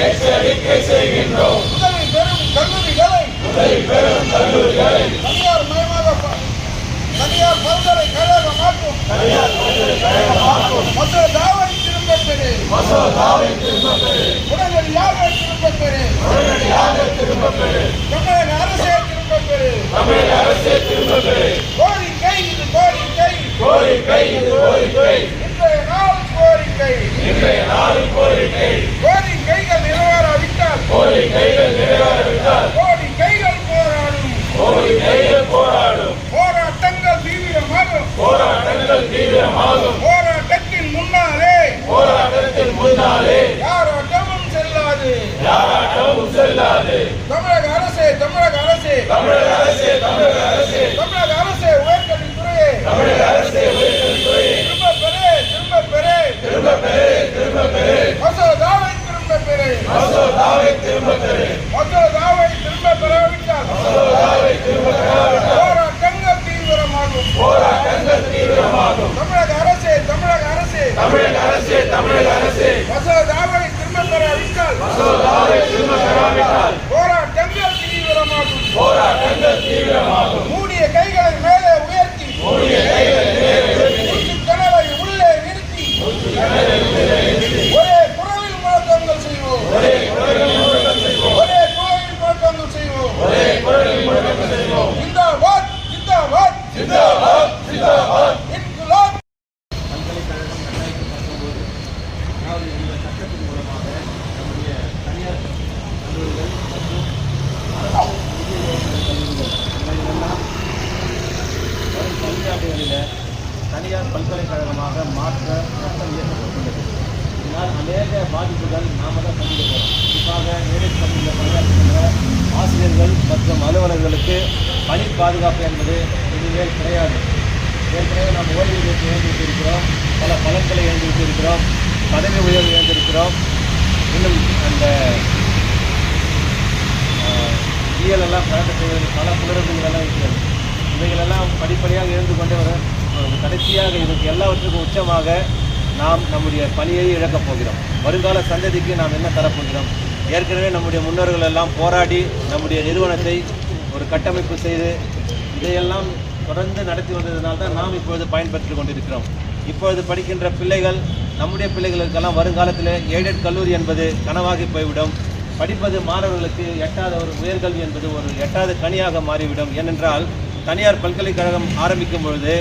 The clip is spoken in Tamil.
எச்சரிக்கை செய்கின்றோம். உதவி பெறும் கல்லூரிகளை தனியார் பல்கலைக்கழகமாக்கும் மசோதாவை திரும்பப் பெறு. உடனடியாக திரும்பப் பெறு. தமிழக அரசே திரும்பப் பெறு. கோரிக்கை இது கோரிக்கை. இன்றைய நாள் கோரிக்கை. கோரிக்கைகள் நிறைவேறாவிட்டால் கோரிக்கைகள் போராடும். போராட்டங்கள் தீவிரமாகும். போராட்டத்தின் முன்னாலே யாராட்டமும் செல்லாது. தமிழக அரசே உயர்கல்வித்துறையே திரும்பப் பெறு. மசோதாவை திரும்பப் பெறு. மசோதாவை திரும்பப் பெறாவிட்டால் போராட்டங்கள் தீவிரமாகும். தமிழக அரசே மசோதாவை திரும்பப் பெறாவிட்டால் போராட்டங்கள் தீவிரமாகும். மூடிய கைகளை மேலே உயர்த்தி கனவை உள்ளே நிறுத்தி ஒரே குரலில் முழக்கங்கள் செய்வோம். ஜிந்தாபாத். இன்குலாப். பல்கலைக்கழகம் 2019 இந்த சட்டத்தின் மூலமாக நம்முடைய தனியார் கல்லூரிகள் மற்றும் அரசு கல்லூரிகள் இவைகளெல்லாம் வரும் கல்வியாண்டுகளில் தனியார் பல்கலைக்கழகமாக மாற்ற சட்டம் இயற்றப்பட்டுள்ளது. இதனால் அநேக பாதிப்புகள் நாம தான் சந்திக்க போகிறோம். குறிப்பாக ஏழைப் பள்ளியில் பணியாற்றுகின்ற ஆசிரியர்கள் மற்றும் அலுவலர்களுக்கு பணி பாதுகாப்பு என்பது இனிமேல் கிடையாது. ஏற்கனவே நாம் ஓய்வூதியத்தை இழந்திருக்கிறோம், பல பலன்களை இழந்திருக்கிறோம், பதவி உயர்வு இழந்திருக்கிறோம். இன்னும் அந்த இயலெல்லாம் கலந்து செய்வது பல புலரங்குகளெல்லாம் இருக்கிறது. இவைகளெல்லாம் படிப்படியாக இழந்து கொண்டே வர கடைசியாக இதற்கு எல்லாவற்றுக்கும் உச்சமாக நாம் நம்முடைய பணியை இழக்கப் போகிறோம். வருங்கால சந்ததிக்கு நாம் என்ன தரப்போகிறோம்? ஏற்கனவே நம்முடைய முன்னோர்கள் எல்லாம் போராடி நம்முடைய நிறுவனத்தை ஒரு கட்டமைப்பு செய்து இதையெல்லாம் தொடர்ந்து நடத்தி வந்ததுனால தான் நாம் இப்பொழுது பயன்பெற்று கொண்டிருக்கிறோம். இப்பொழுது படிக்கின்ற பிள்ளைகள், நம்முடைய பிள்ளைகளுக்கெல்லாம் வருங்காலத்தில் எய்டட் கல்லூரி என்பது கனவாகி போய்விடும். படிப்பது மாணவர்களுக்கு எட்டாத ஒரு உயர்கல்வி என்பது ஒரு எட்டாத கனியாக மாறிவிடும். ஏனென்றால் தனியார் பல்கலைக்கழகம் ஆரம்பிக்கும் பொழுது